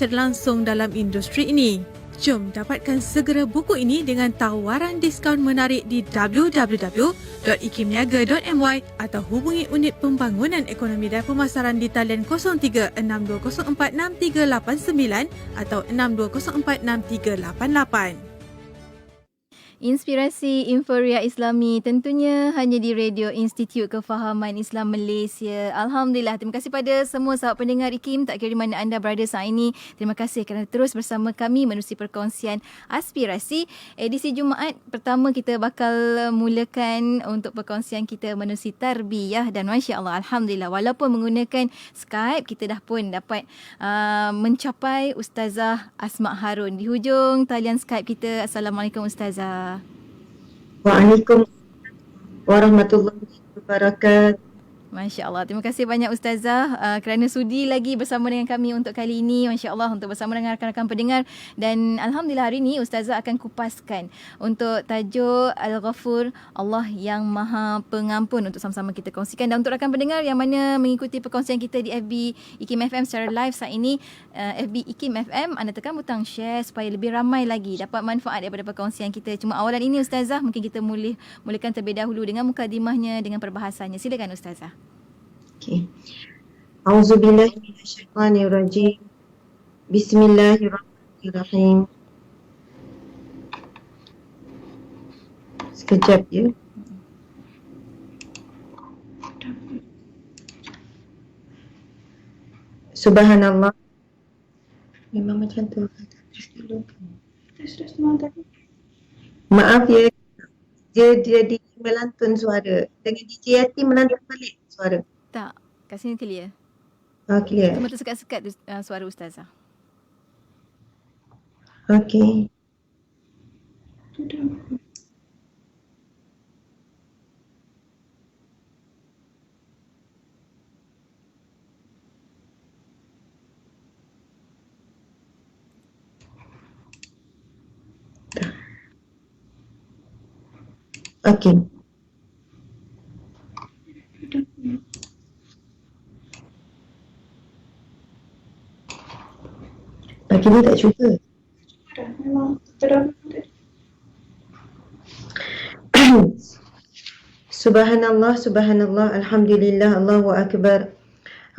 secara langsung dalam industri ini. Jom dapatkan segera buku ini dengan tawaran diskaun menarik di www.ikimniaga.my atau hubungi Unit Pembangunan Ekonomi dan Pemasaran di talian 0362046389 atau 62046388. Inspirasi Inforia Islami tentunya hanya di Radio Institut Kefahaman Islam Malaysia. Alhamdulillah, terima kasih pada semua sahabat pendengar IKIM, tak kira di mana anda berada saat ini. Terima kasih kerana terus bersama kami menerusi perkongsian aspirasi. Edisi Jumaat pertama kita bakal mulakan untuk perkongsian kita menerusi tarbiyah dan masya-Allah, alhamdulillah, walaupun menggunakan Skype, kita dah pun dapat mencapai Ustazah Asma Harun di hujung talian Skype kita. Assalamualaikum Ustazah. Waalaikumsalam warahmatullahi wabarakatuh. Masya Allah. Terima kasih banyak Ustazah kerana sudi lagi bersama dengan kami untuk kali ini. Masya Allah, untuk bersama dengan rakan-rakan pendengar. Dan Alhamdulillah hari ini Ustazah akan kupaskan untuk tajuk Al-Ghafur, Allah yang Maha Pengampun, untuk sama-sama kita kongsikan. Dan untuk rakan pendengar yang mana mengikuti perkongsian kita di FB IKIM FM secara live saat ini, FB IKIM FM, anda tekan butang share supaya lebih ramai lagi dapat manfaat daripada perkongsian kita. Cuma awalan ini Ustazah, mungkin kita mulakan terlebih dahulu dengan mukadimahnya, dengan perbahasannya. Silakan Ustazah. Okay. Auzubillahi minasyaitanirrajim. Bismillahirrahmanirrahim. Sekejap ya. Subhanallah. Memang macam tu. Maaf ya. Dia jadi melantun suara. Dengan DJ Yati melantun balik suara. Tak, kat sini clear. Clear. Cuma tersekat-sekat suara Ustazah. Okey. Okey. Pagi ni tak cuba. Subhanallah, subhanallah, alhamdulillah, Allahu akbar.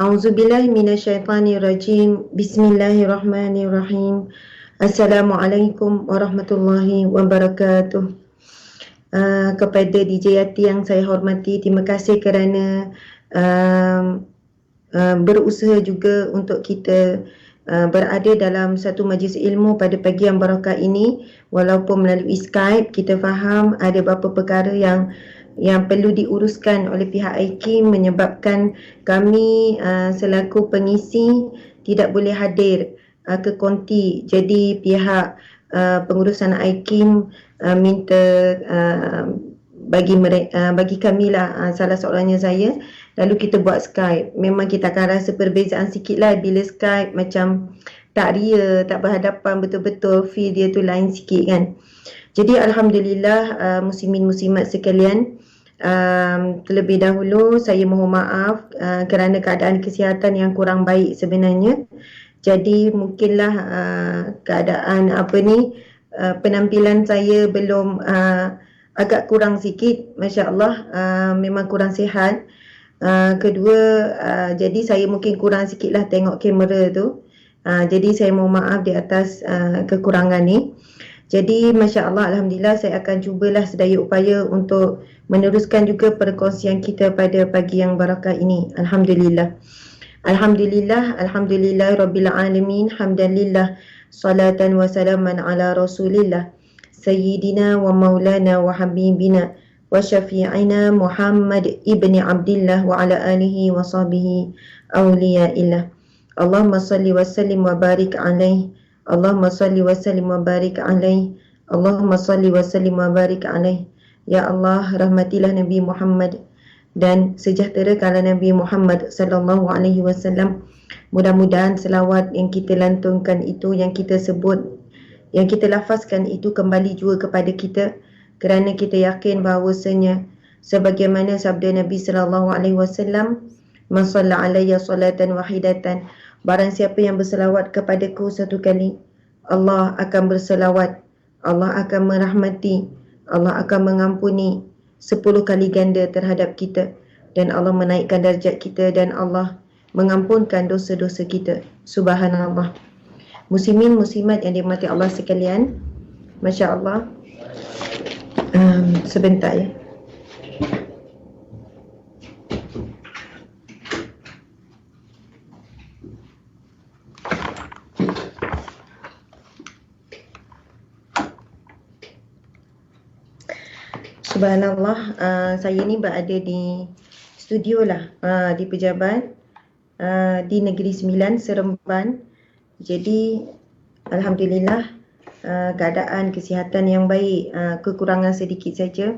A'udzubillahi minasyaitanirrajim. Bismillahirrahmanirrahim. Assalamualaikum warahmatullahi wabarakatuh. Kepada DJ Yati yang saya hormati, terima kasih kerana berusaha juga untuk kita berada dalam satu majlis ilmu pada pagi yang barakah ini. Walaupun melalui Skype, kita faham ada beberapa perkara yang perlu diuruskan oleh pihak IKIM menyebabkan kami selaku pengisi tidak boleh hadir ke konti. Jadi pihak pengurusan IKIM minta bagi kami lah, salah seorangnya saya, lalu kita buat Skype. Memang kita akan rasa perbezaan sikit lah bila Skype macam tak ria, tak berhadapan betul-betul, feel dia tu lain sikit kan. Jadi Alhamdulillah, muslimin muslimat sekalian, terlebih dahulu saya mohon maaf kerana keadaan kesihatan yang kurang baik sebenarnya. Jadi mungkinlah keadaan penampilan saya belum agak kurang sikit, Masya Allah, memang kurang sihat. Kedua, jadi saya mungkin kurang sikit lah tengok kamera tu. Jadi saya mohon maaf di atas kekurangan ni. Jadi Masya Allah, Alhamdulillah, saya akan cubalah sedaya upaya untuk meneruskan juga perkongsian kita pada pagi yang barakah ini. Alhamdulillah. Alhamdulillah, Alhamdulillah Rabbil Alamin. Hamdalillah, salatan wa salaman ala Rasulillah Sayyidina wa maulana wa habibina wa syafi'ina Muhammad ibni Abdillah wa ala alihi wa sahbihi awliyaillah. Allahumma salli wa sallim wa barik alaih. Allahumma salli wa sallim wa barik alaih. Allahumma salli wa sallim wa barik alaih. Ya Allah, rahmatilah Nabi Muhammad dan sejahterakanlah Nabi Muhammad sallallahu alaihi wasallam. Mudah-mudahan selawat yang kita lantunkan itu, yang kita sebut, yang kita lafazkan itu kembali juga kepada kita, kerana kita yakin bahawasanya sebagaimana sabda Nabi sallallahu alaihi wasallam, man shalla alayya salatan wahidatan Barang siapa yang berselawat kepadaku satu kali, Allah akan berselawat, Allah akan merahmati, Allah akan mengampuni 10 kali ganda terhadap kita, dan Allah menaikkan darjat kita, dan Allah mengampunkan dosa-dosa kita. Subhanallah. Muslimin muslimat yang dirahmati Allah sekalian, Masya Allah. Sebentar ya. Subhanallah, saya ni berada di studio lah, di Pejabat, di Negeri Sembilan, Seremban. Jadi Alhamdulillah, keadaan kesihatan yang baik, kekurangan sedikit saja.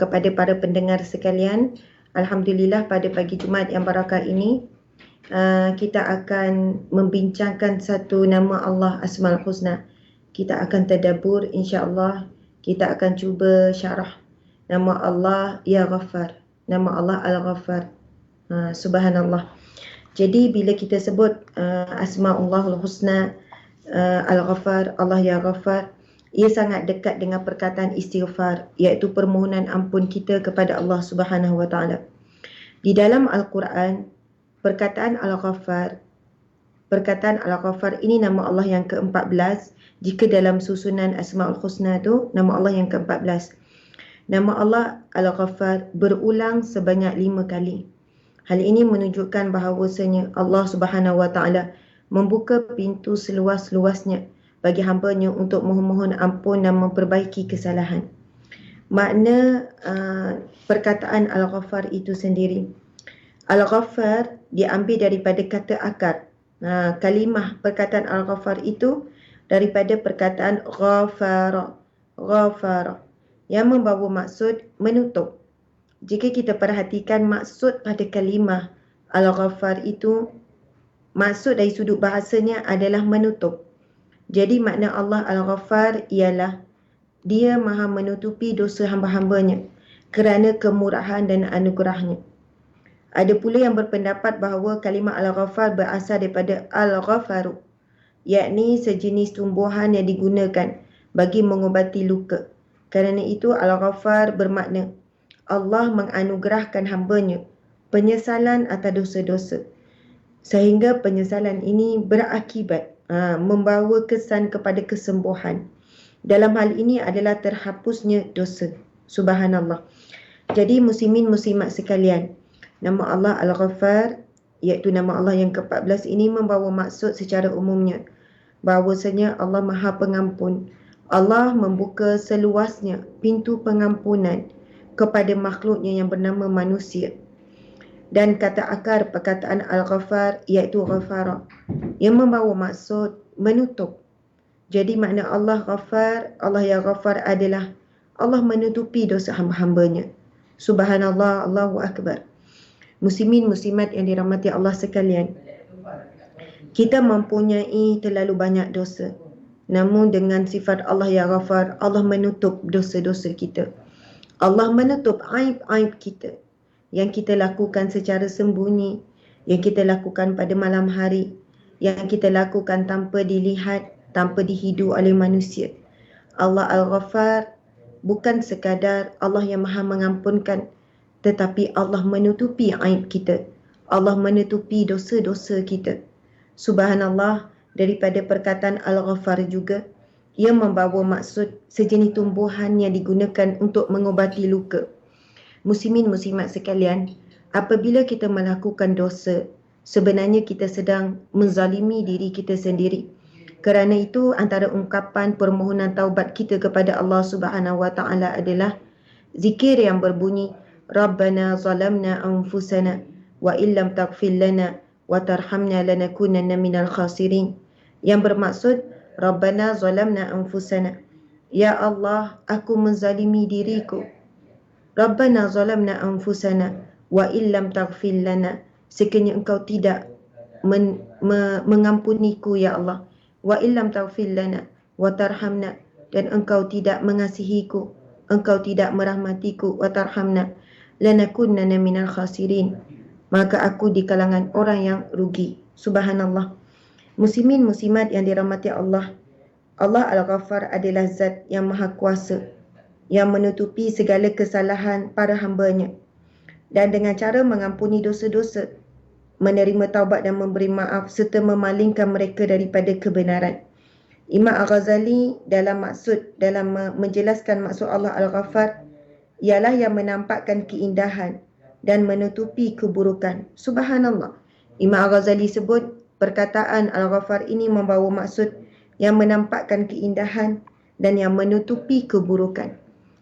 Kepada para pendengar sekalian, Alhamdulillah pada pagi Jumaat yang barakah ini, kita akan membincangkan satu nama Allah Asmaul Husna. Kita akan tadabbur, insya-Allah. Kita akan cuba syarah nama Allah Ya Ghaffar, nama Allah Al-Ghaffar. Subhanallah. Jadi bila kita sebut Asma'ullahul Husna, Al-Ghaffar, Allah Ya Ghaffar, ia sangat dekat dengan perkataan istighfar, iaitu permohonan ampun kita kepada Allah Subhanahu Wa Taala. Di dalam Al-Quran, perkataan Al-Ghaffar ini nama Allah yang ke-14. Jika dalam susunan Asma'ul Husna tu, nama Allah yang ke-14. Nama Allah Al-Ghaffar berulang sebanyak 5 kali. Hal ini menunjukkan bahawasanya Allah Subhanahu Wa Taala membuka pintu seluas-luasnya bagi hamba-Nya untuk memohon ampun dan memperbaiki kesalahan. Makna perkataan Al-Ghaffar itu sendiri. Al-Ghaffar diambil daripada kata akar. Kalimah perkataan Al-Ghaffar itu daripada perkataan ghafara, yang membawa maksud menutup. Jika kita perhatikan maksud pada kalimah Al-Ghaffar itu, maksud dari sudut bahasanya adalah menutup. Jadi makna Allah Al-Ghaffar ialah Dia maha menutupi dosa hamba-hambanya kerana kemurahan dan anugerahnya. Ada pula yang berpendapat bahawa kalimah Al-Ghaffar berasal daripada Al-Ghafaru, yakni sejenis tumbuhan yang digunakan bagi mengubati luka. Kerana itu Al-Ghaffar bermakna Allah menganugerahkan hamba-Nya penyesalan atas dosa-dosa, sehingga penyesalan ini berakibat membawa kesan kepada kesembuhan. Dalam hal ini adalah terhapusnya dosa. Subhanallah. Jadi muslimin muslimat sekalian, nama Allah Al-Ghaffar, iaitu nama Allah yang ke-14 ini, membawa maksud secara umumnya bahawasanya Allah Maha Pengampun. Allah membuka seluasnya pintu pengampunan kepada makhluknya yang bernama manusia. Dan kata akar perkataan Al-Ghaffar iaitu Ghafara, yang membawa maksud menutup. Jadi makna Allah Ghaffar, Allah Ya Ghaffar adalah Allah menutupi dosa hamba-hambanya. Subhanallah, Allahu Akbar. Muslimin muslimat yang dirahmati Allah sekalian, kita mempunyai terlalu banyak dosa. Namun dengan sifat Allah Ya Ghaffar, Allah menutup dosa-dosa kita. Allah menutup aib-aib kita yang kita lakukan secara sembunyi, yang kita lakukan pada malam hari, yang kita lakukan tanpa dilihat, tanpa dihidu oleh manusia. Allah Al-Ghaffar bukan sekadar Allah yang Maha mengampunkan, tetapi Allah menutupi aib kita. Allah menutupi dosa-dosa kita. Subhanallah, daripada perkataan Al-Ghaffar juga, ia membawa maksud sejenis tumbuhan yang digunakan untuk mengubati luka. Muslimin muslimat sekalian, apabila kita melakukan dosa, sebenarnya kita sedang menzalimi diri kita sendiri. Kerana itu antara ungkapan permohonan taubat kita kepada Allah Subhanahu Wa Taala adalah zikir yang berbunyi Rabbana zalamna anfusana wa illam taghfir lana wa tarhamna lanakunanna minal khasirin, yang bermaksud Rabbana zalamna anfusana, ya Allah, aku menzalimi diriku. Rabbana zalamna anfusana wa illam taghfir lana, sekiranya engkau tidak mengampuniku ya Allah, wa illam taghfir lana wa tarhamna, dan engkau tidak mengasihiku, engkau tidak merahmatiku, wa tarhamna lanakunanna minal khasirin, maka aku di kalangan orang yang rugi. Subhanallah. Muslimin muslimat yang dirahmati Allah. Allah Al-Ghaffar adalah zat yang maha kuasa, yang menutupi segala kesalahan para hamba-Nya. Dan dengan cara mengampuni dosa-dosa, menerima taubat dan memberi maaf serta memalingkan mereka daripada kebenaran. Imam Al-Ghazali dalam menjelaskan maksud Allah Al-Ghaffar ialah yang menampakkan keindahan dan menutupi keburukan. Subhanallah. Imam Al-Ghazali sebut perkataan Al-Ghaffar ini membawa maksud yang menampakkan keindahan dan yang menutupi keburukan.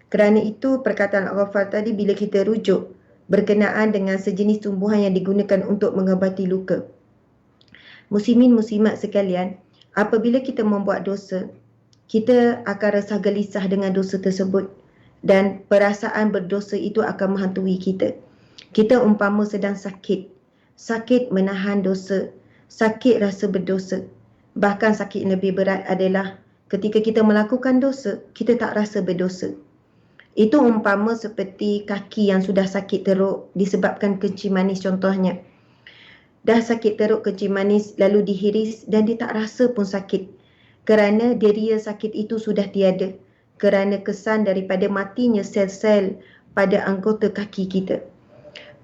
Kerana itu perkataan Al-Ghaffar tadi bila kita rujuk berkenaan dengan sejenis tumbuhan yang digunakan untuk mengobati luka. Muslimin muslimat sekalian, apabila kita membuat dosa, kita akan rasa gelisah dengan dosa tersebut dan perasaan berdosa itu akan menghantui kita. Kita umpama sedang sakit menahan dosa, sakit rasa berdosa. Bahkan sakit yang lebih berat adalah ketika kita melakukan dosa, kita tak rasa berdosa. Itu umpama seperti kaki yang sudah sakit teruk disebabkan kencing manis contohnya. Dah sakit teruk kencing manis lalu dihiris dan dia tak rasa pun sakit. Kerana deria sakit itu sudah tiada. Kerana kesan daripada matinya sel-sel pada anggota kaki kita.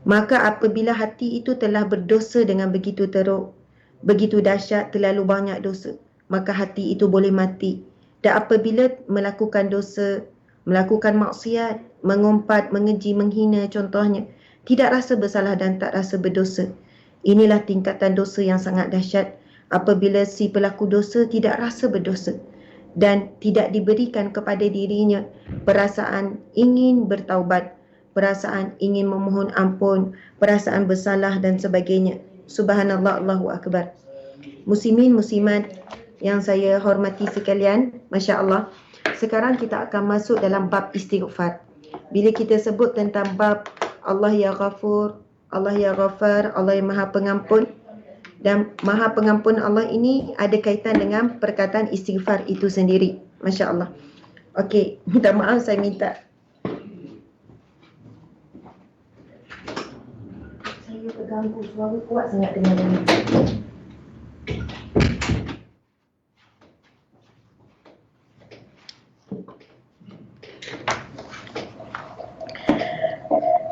Maka apabila hati itu telah berdosa dengan begitu teruk, begitu dahsyat, terlalu banyak dosa, maka hati itu boleh mati. Dan apabila melakukan dosa, melakukan maksiat, mengumpat, mengeji, menghina contohnya, tidak rasa bersalah dan tak rasa berdosa. Inilah tingkatan dosa yang sangat dahsyat apabila si pelaku dosa tidak rasa berdosa dan tidak diberikan kepada dirinya perasaan ingin bertaubat, perasaan ingin memohon ampun, perasaan bersalah dan sebagainya. Subhanallah, Allahu Akbar. Muslimin muslimat yang saya hormati sekalian, Masya Allah. Sekarang kita akan masuk dalam bab istighfar. Bila kita sebut tentang bab Allah ya Ghafur, Allah ya Ghafar, Allah yang maha pengampun, dan maha pengampun Allah ini ada kaitan dengan perkataan istighfar itu sendiri. Masya Allah. Okey, minta maaf saya minta. Saya terganggu, suara kuat sangat dengar ini.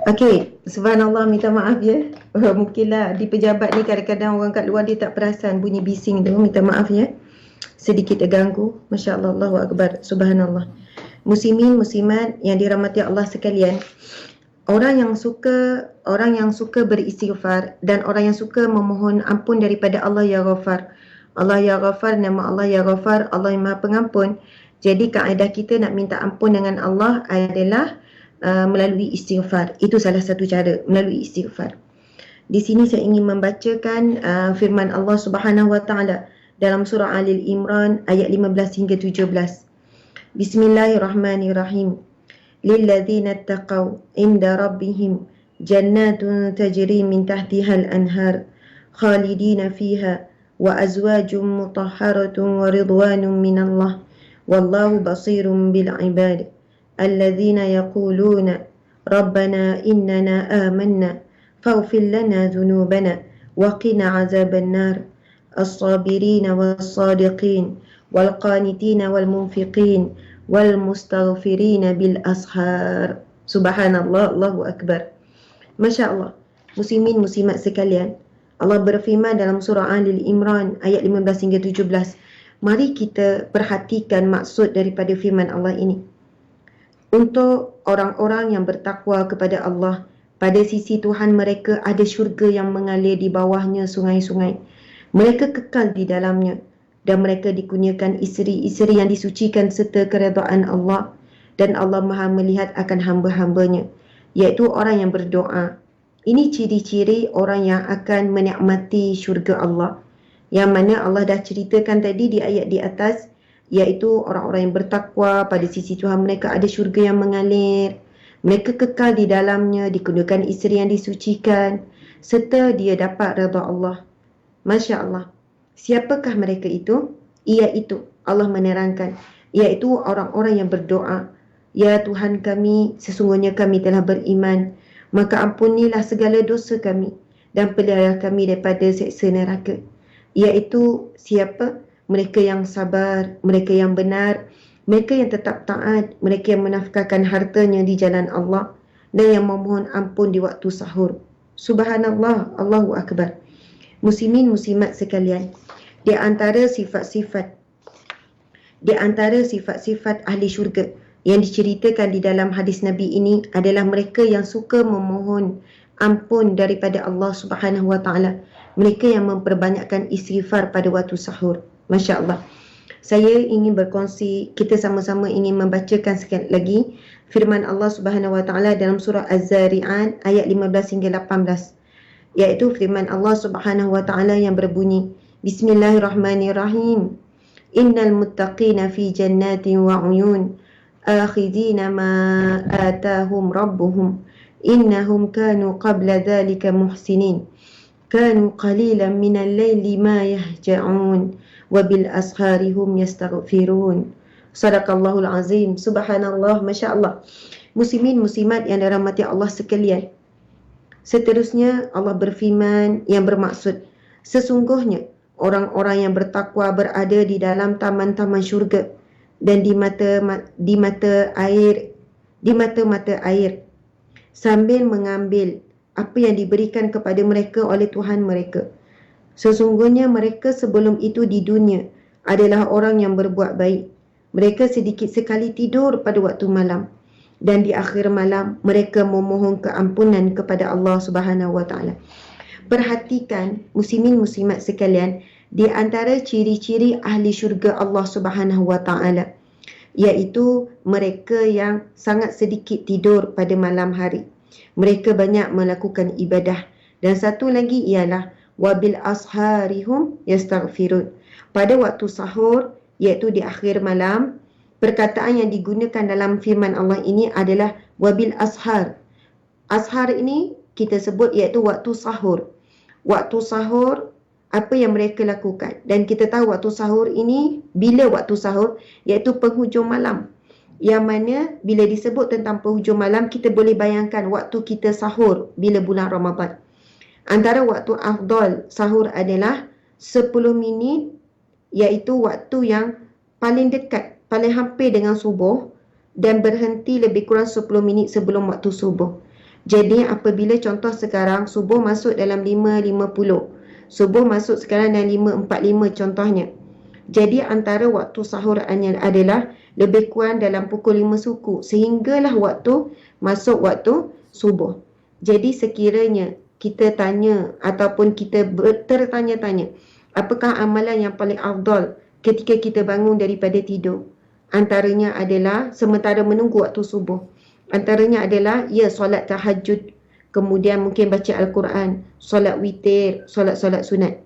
Okey, subhanallah, minta maaf ya. Mungkinlah di pejabat ni kadang-kadang orang kat luar dia tak perasan bunyi bising tu. Minta maaf ya. Sedikit terganggu. Masya Allah, Allahu Akbar. Subhanallah. Muslimin, muslimat yang dirahmati Allah sekalian. Orang yang suka beristighfar dan orang yang suka memohon ampun daripada Allah ya Ghafar. Allah ya Ghafar, nama Allah ya Ghafar, Allah yang maha pengampun. Jadi kaedah kita nak minta ampun dengan Allah adalah melalui istighfar. Itu salah satu cara, melalui istighfar. Di sini saya ingin membacakan firman Allah Subhanahu wa taala dalam surah Ali Imran ayat 15 hingga 17. Bismillahirrahmanirrahim. Lilladzina taqaw inda rabbihim jannatun tajri min tahtiha al-anhar khalidina fiha wa azwajun mutahharatun wa ridwanun minallah wallahu basirun bil ibad. الذين يقولون ربنا إننا آمنا فاغفر لنا ذنوبنا وقنا عذاب النار الصابرين والصادقين والقانتين والمنفقين والمستغفرين بالأسحار. Subhanallah, Allahu Akbar. Masya Allah. Muslimin muslimat sekalian, Allah berfirman dalam surah Ali Imran ayat 15 hingga 17. Mari kita perhatikan maksud daripada firman Allah ini. Untuk orang-orang yang bertakwa kepada Allah, pada sisi Tuhan mereka ada syurga yang mengalir di bawahnya sungai-sungai. Mereka kekal di dalamnya dan mereka dikurniakan isteri-isteri yang disucikan serta keredaan Allah, dan Allah Maha melihat akan hamba-hambanya, iaitu orang yang berdoa. Ini ciri-ciri orang yang akan menikmati syurga Allah, yang mana Allah dah ceritakan tadi di ayat di atas, iaitu orang-orang yang bertakwa, pada sisi Tuhan mereka ada syurga yang mengalir, mereka kekal di dalamnya, dikurniakan isteri yang disucikan, serta dia dapat redha Allah. Masya Allah. Siapakah mereka itu? Iaitu, Allah menerangkan, iaitu orang-orang yang berdoa, ya Tuhan kami, sesungguhnya kami telah beriman, maka ampunilah segala dosa kami dan pelihara kami daripada seksa neraka. Iaitu siapa? Mereka yang sabar, mereka yang benar, mereka yang tetap taat, mereka yang menafkahkan hartanya di jalan Allah dan yang memohon ampun di waktu sahur. Subhanallah, Allahu Akbar. Muslimin muslimat sekalian, di antara sifat-sifat ahli syurga yang diceritakan di dalam hadis Nabi ini adalah mereka yang suka memohon ampun daripada Allah Subhanahu wa taala. Mereka yang memperbanyakkan istighfar pada waktu sahur. Masya Allah. Saya ingin berkongsi, kita sama-sama ingin membacakan sekali lagi firman Allah Subhanahu wa taala dalam surah Az-Zari'at ayat 15 hingga 18. Iaitu firman Allah Subhanahu wa taala yang berbunyi, Bismillahirrahmanirrahim. Innal muttaqina fi jannatin wa 'uyun akhidina ma atahum rabbuhum innahum kanu qabla dhalika muhsinin kanu qalilan minal layli ma yahja'un wa bil ashari hum yastaghfirun. Sadaqallahul azim. Subhanallah, masya-Allah. Muslimin muslimat yang dirahmati Allah sekalian. Seterusnya Allah berfirman yang bermaksud, sesungguhnya orang-orang yang bertakwa berada di dalam taman-taman syurga dan di mata-mata air sambil mengambil apa yang diberikan kepada mereka oleh Tuhan mereka. Sesungguhnya mereka sebelum itu di dunia adalah orang yang berbuat baik. Mereka sedikit sekali tidur pada waktu malam dan di akhir malam mereka memohon keampunan kepada Allah Subhanahu wa taala. Perhatikan muslimin muslimat sekalian, di antara ciri-ciri ahli syurga Allah Subhanahu wa taala iaitu mereka yang sangat sedikit tidur pada malam hari. Mereka banyak melakukan ibadah, dan satu lagi ialah wabil asharihum yastaghfirun. Pada waktu sahur iaitu di akhir malam, perkataan yang digunakan dalam firman Allah ini adalah wabil ashar. Ashar ini kita sebut iaitu waktu sahur. Waktu sahur, apa yang mereka lakukan? Dan kita tahu waktu sahur ini, bila waktu sahur? Iaitu penghujung malam. Yang mana bila disebut tentang penghujung malam, kita boleh bayangkan waktu kita sahur bila bulan Ramadan. Antara waktu afdal sahur adalah 10 minit, iaitu waktu yang paling dekat, paling hampir dengan subuh, dan berhenti lebih kurang 10 minit sebelum waktu subuh. Jadi apabila contoh sekarang subuh masuk dalam 5.50, subuh masuk sekarang dalam 5.45 contohnya. Jadi antara waktu sahur adalah lebih kurang dalam pukul 5 suku, sehinggalah waktu masuk waktu subuh. Jadi sekiranya kita tanya ataupun kita tertanya-tanya, apakah amalan yang paling afdal ketika kita bangun daripada tidur? Antaranya adalah sementara menunggu waktu subuh. Antaranya adalah solat tahajud, kemudian mungkin baca Al-Quran, solat witir, solat-solat sunat.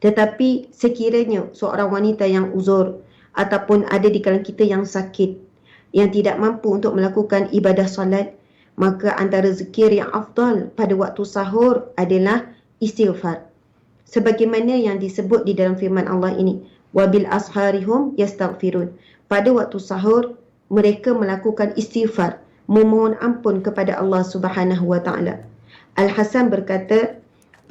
Tetapi sekiranya seorang wanita yang uzur ataupun ada di kalangan kita yang sakit, yang tidak mampu untuk melakukan ibadah solat, maka antara zikir yang afdal pada waktu sahur adalah istighfar. Sebagaimana yang disebut di dalam firman Allah ini, wabil asharihum yastaghfirun. Pada waktu sahur, mereka melakukan istighfar, memohon ampun kepada Allah Subhanahu wa taala. Al-Hasan berkata,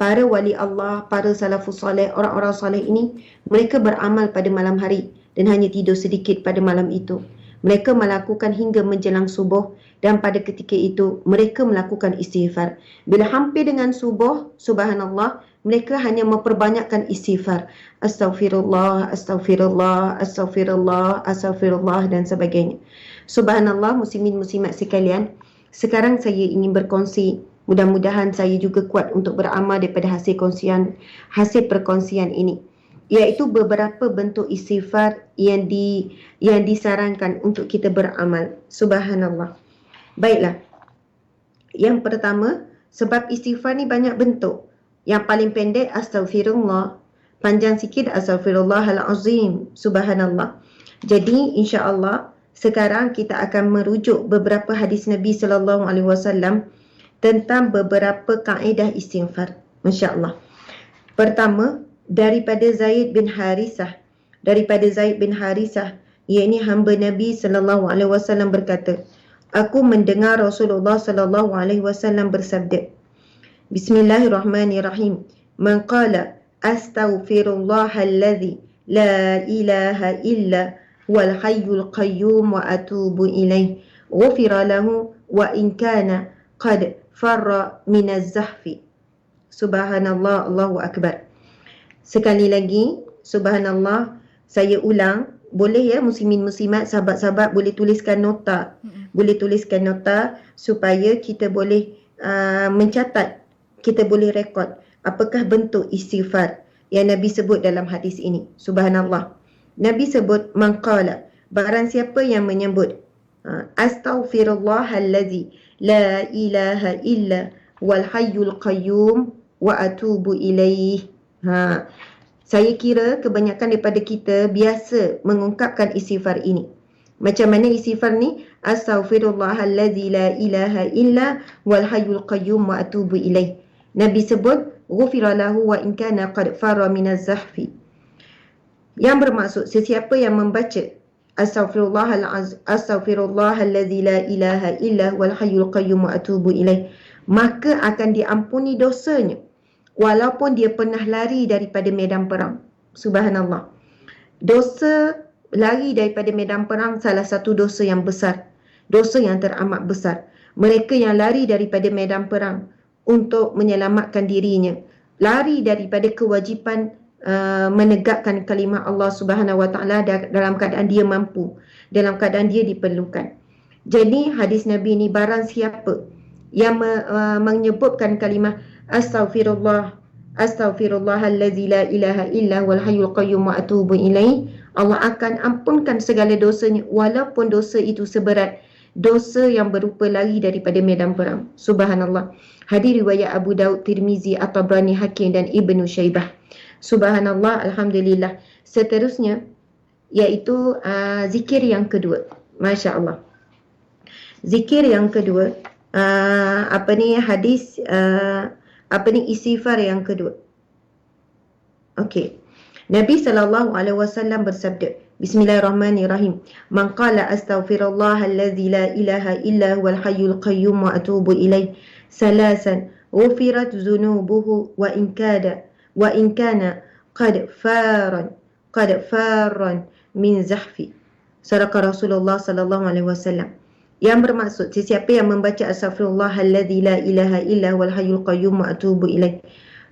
para wali Allah, para salafus salih, orang-orang salih ini, mereka beramal pada malam hari dan hanya tidur sedikit pada malam itu. Mereka melakukan hingga menjelang subuh, dan pada ketika itu mereka melakukan istighfar. Bila hampir dengan subuh, subhanallah, mereka hanya memperbanyakkan istighfar. Astaghfirullah, astaghfirullah, astaghfirullah, astaghfirullah dan sebagainya. Subhanallah, muslimin muslimat sekalian, sekarang saya ingin berkongsi. Mudah-mudahan saya juga kuat untuk beramal daripada hasil perkongsian ini, iaitu beberapa bentuk istighfar yang disarankan untuk kita beramal. Subhanallah. Baiklah. Yang pertama, sebab istighfar ni banyak bentuk. Yang paling pendek astaghfirullah, panjang sikit astaghfirullahalazim. Subhanallah. Jadi insya-Allah sekarang kita akan merujuk beberapa hadis Nabi sallallahu alaihi wasallam tentang beberapa kaedah istighfar. Masya-Allah. Pertama, daripada Zaid bin Harisah. Iaitu hamba Nabi sallallahu alaihi wasallam berkata, aku mendengar Rasulullah sallallahu alaihi wasallam bersabda, Bismillahirrahmanirrahim. Man qala astaghfirullahalladzi la ilaha illa wal hayyul qayyum wa atubu ilaih. Ghufira lahu wa in kana qad farra minaz zahfi. Subhanallah, Allahu akbar. Sekali lagi, subhanallah, saya ulang. Boleh ya muslimin muslimat, sahabat-sahabat boleh tuliskan nota. Boleh tuliskan nota supaya kita boleh mencatat, kita boleh rekod apakah bentuk istighfar yang Nabi sebut dalam hadis ini. Subhanallah. Nabi sebut man qala, barang siapa yang menyebut astaghfirullahallazi la ilaha illa wal hayyul qayyum wa atubu ilaih. Saya kira kebanyakan daripada kita biasa mengungkapkan istighfar ini. Macam mana istighfar ni? Astaghfirullahallazi la ilaha illa wal hayyul qayyum wa atubu ilaih. Nabi sebut ghufira lahu wa in kana qad farra minaz zahfi. Yang bermaksud sesiapa yang membaca astaghfirullahallazi la ilaha illa wal hayyul qayyum wa atubu ilaih, maka akan diampuni dosanya walaupun dia pernah lari daripada medan perang. Subhanallah. Dosa lari daripada medan perang salah satu dosa yang besar. Dosa yang teramat besar. Mereka yang lari daripada medan perang untuk menyelamatkan dirinya, lari daripada kewajipan menegakkan kalimah Allah Subhanahu Wa Taala dalam keadaan dia mampu, dalam keadaan dia diperlukan. Jadi hadis Nabi ni, barang siapa yang menyebutkan kalimah astaghfirullahallazi la ilaha illa wal hayyul qayyum wa atubu ilaih, Allah akan ampunkan segala dosanya walaupun dosa itu seberat dosa yang berupa lari daripada medan perang. Subhanallah. Hadis riwayat Abu Daud, Tirmizi, At-Tabrani, Hakim dan Ibnu Syaibah. Subhanallah, alhamdulillah. Seterusnya iaitu zikir yang kedua. Masya Allah. Zikir yang kedua, istighfar yang kedua. Okey. Nabi SAW bersabda, Bismillahirrahmanirrahim. Man qala astaghfirullahallazi la ilaha illa huwal hayyul qayyum wa atubu ilaih salasan ghufirat dhunubuhu wa in kana qad farran min zahfi. Sadaqa Rasulullah sallallahu alaihi wasallam. Yang bermaksud sesiapa yang membaca astaghfirullahallazi la ilaha illa huwal hayyul qayyum wa atubu ilaih,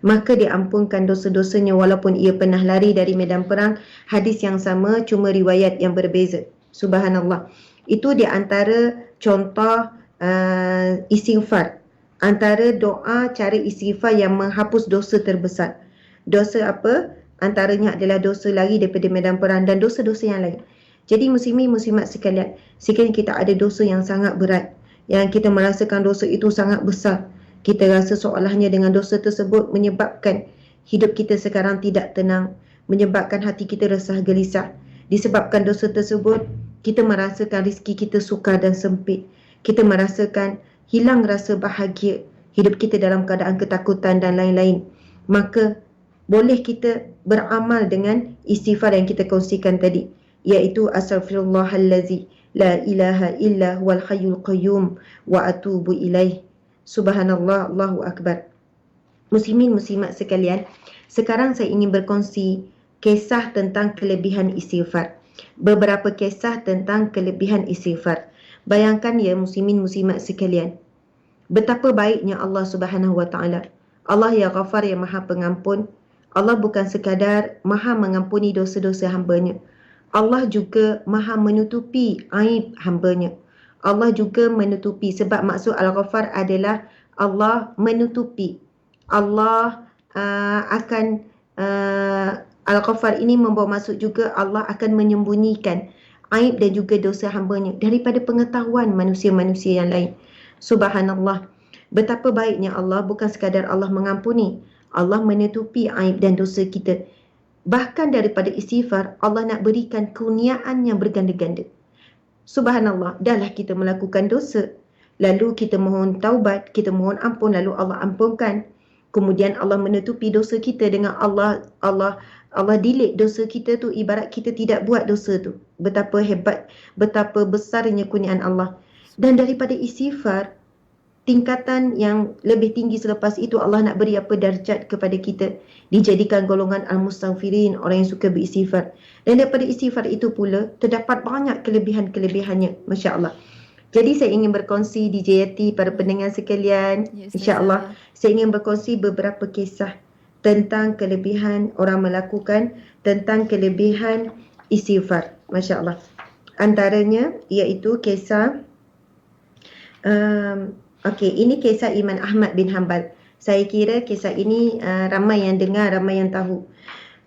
maka diampunkan dosa-dosanya walaupun ia pernah lari dari medan perang. Hadis yang sama, cuma riwayat yang berbeza. Subhanallah. Itu di antara contoh istighfar, antara doa cara istighfar yang menghapus dosa terbesar. Dosa apa? Antaranya adalah dosa lari daripada medan perang dan dosa-dosa yang lain. Jadi muslimin muslimat sekalian, sekiranya kita ada dosa yang sangat berat, yang kita merasakan dosa itu sangat besar, kita rasa seolahnya dengan dosa tersebut menyebabkan hidup kita sekarang tidak tenang, menyebabkan hati kita resah gelisah. Disebabkan dosa tersebut, kita merasakan rezeki kita sukar dan sempit. Kita merasakan hilang rasa bahagia, hidup kita dalam keadaan ketakutan dan lain-lain. Maka boleh kita beramal dengan istighfar yang kita kongsikan tadi, iaitu astaghfirullahallazi la ilaha illa huwal hayyul qayyum wa atubu ilaih. Subhanallah, Allahu akbar. Muslimin muslimat sekalian, sekarang saya ingin berkongsi kisah tentang kelebihan istighfar. Beberapa kisah tentang kelebihan istighfar. Bayangkan ya muslimin muslimat sekalian, betapa baiknya Allah Subhanahu Wa Taala. Allah yang Ghafar, yang Maha Pengampun. Allah bukan sekadar Maha mengampuni dosa-dosa hamba-Nya, Allah juga Maha menutupi aib hamba-Nya. Allah juga menutupi, sebab maksud Al-Ghafar adalah Allah menutupi. Allah Al-Ghafar ini membawa maksud juga Allah akan menyembunyikan aib dan juga dosa hamba-Nya daripada pengetahuan manusia-manusia yang lain. Subhanallah. Betapa baiknya Allah, bukan sekadar Allah mengampuni, Allah menutupi aib dan dosa kita. Bahkan daripada istighfar, Allah nak berikan kurniaan yang berganda-ganda. Subhanallah, dahlah kita melakukan dosa, lalu kita mohon taubat, kita mohon ampun, lalu Allah ampunkan. Kemudian Allah menutupi dosa kita dengan Allah delete dosa kita tu, ibarat kita tidak buat dosa tu. Betapa hebat, betapa besarnya kurniaan Allah. Dan daripada istighfar, tingkatan yang lebih tinggi selepas itu Allah nak beri apa darjat kepada kita, dijadikan golongan al-mustaghfirin, orang yang suka beristighfar. Dan daripada istighfar itu pula terdapat banyak kelebihan-kelebihannya, masya-Allah. Jadi saya ingin berkongsi di JYT para pendengar sekalian, Ya, Ustazah. insya-Allah saya ingin berkongsi beberapa kisah tentang kelebihan orang melakukan, tentang kelebihan istighfar, masya-Allah. Antaranya iaitu kisah ini kisah Imam Ahmad bin Hanbal. Saya kira kisah ini ramai yang dengar, ramai yang tahu.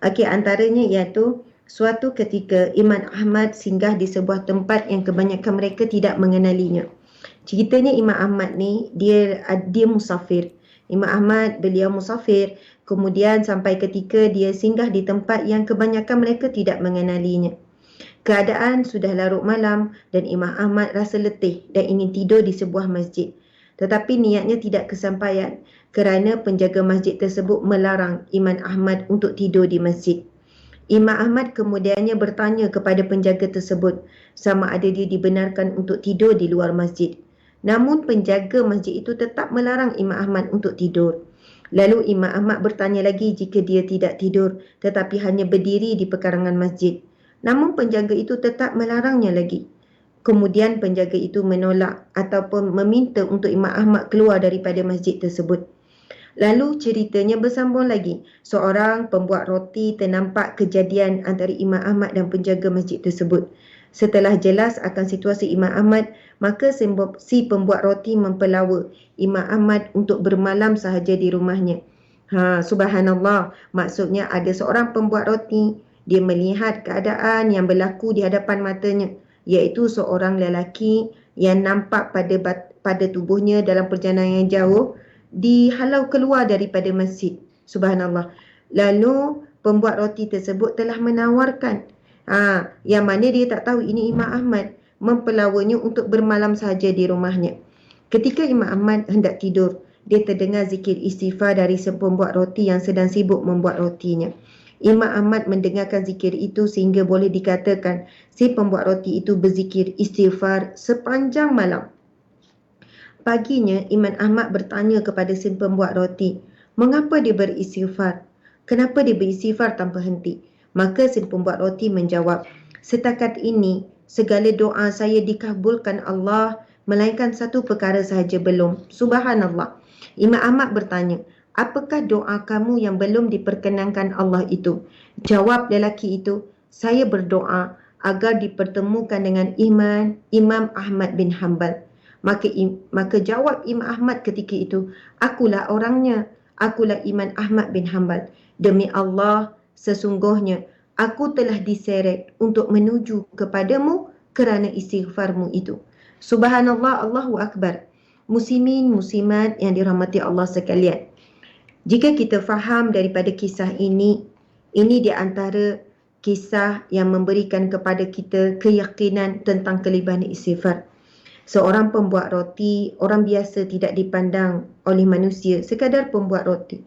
Antaranya iaitu suatu ketika Imam Ahmad singgah di sebuah tempat yang kebanyakan mereka tidak mengenalinya. Ceritanya Imam Ahmad ni dia musafir. Imam Ahmad beliau musafir, kemudian sampai ketika dia singgah di tempat yang kebanyakan mereka tidak mengenalinya. Keadaan sudah larut malam dan Imam Ahmad rasa letih dan ingin tidur di sebuah masjid. Tetapi niatnya tidak kesampaian kerana penjaga masjid tersebut melarang Imam Ahmad untuk tidur di masjid. Imam Ahmad kemudiannya bertanya kepada penjaga tersebut sama ada dia dibenarkan untuk tidur di luar masjid. Namun penjaga masjid itu tetap melarang Imam Ahmad untuk tidur. Lalu Imam Ahmad bertanya lagi jika dia tidak tidur tetapi hanya berdiri di pekarangan masjid. Namun penjaga itu tetap melarangnya lagi. Kemudian penjaga itu menolak ataupun meminta untuk Imam Ahmad keluar daripada masjid tersebut. Lalu ceritanya bersambung lagi. Seorang pembuat roti ternampak kejadian antara Imam Ahmad dan penjaga masjid tersebut. Setelah jelas akan situasi Imam Ahmad, maka si pembuat roti mempelawa Imam Ahmad untuk bermalam sahaja di rumahnya. Subhanallah, maksudnya ada seorang pembuat roti, dia melihat keadaan yang berlaku di hadapan matanya, iaitu seorang lelaki yang nampak pada tubuhnya dalam perjalanan yang jauh dihalau keluar daripada masjid. Subhanallah. Lalu pembuat roti tersebut telah menawarkan yang mana dia tak tahu ini Imam Ahmad, mempelawanya untuk bermalam sahaja di rumahnya. Ketika Imam Ahmad hendak tidur, dia terdengar zikir istighfar dari pembuat roti yang sedang sibuk membuat rotinya. Imam Ahmad mendengarkan zikir itu sehingga boleh dikatakan si pembuat roti itu berzikir istighfar sepanjang malam. Paginya, Imam Ahmad bertanya kepada si pembuat roti, mengapa dia beristighfar? Kenapa dia beristighfar tanpa henti? Maka si pembuat roti menjawab, setakat ini segala doa saya dikabulkan Allah, melainkan satu perkara sahaja belum. Subhanallah. Imam Ahmad bertanya, apakah doa kamu yang belum diperkenankan Allah itu? Jawab lelaki itu, saya berdoa agar dipertemukan dengan Imam Ahmad bin Hanbal. Maka jawab Imam Ahmad ketika itu, akulah orangnya, akulah Imam Ahmad bin Hanbal. Demi Allah, sesungguhnya aku telah diseret untuk menuju kepadamu kerana istighfarmu itu. Subhanallah, Allahu Akbar. Muslimin, muslimat yang dirahmati Allah sekalian. Jika kita faham daripada kisah ini di antara kisah yang memberikan kepada kita keyakinan tentang kelebihan istighfar. Seorang pembuat roti, orang biasa tidak dipandang oleh manusia sekadar pembuat roti.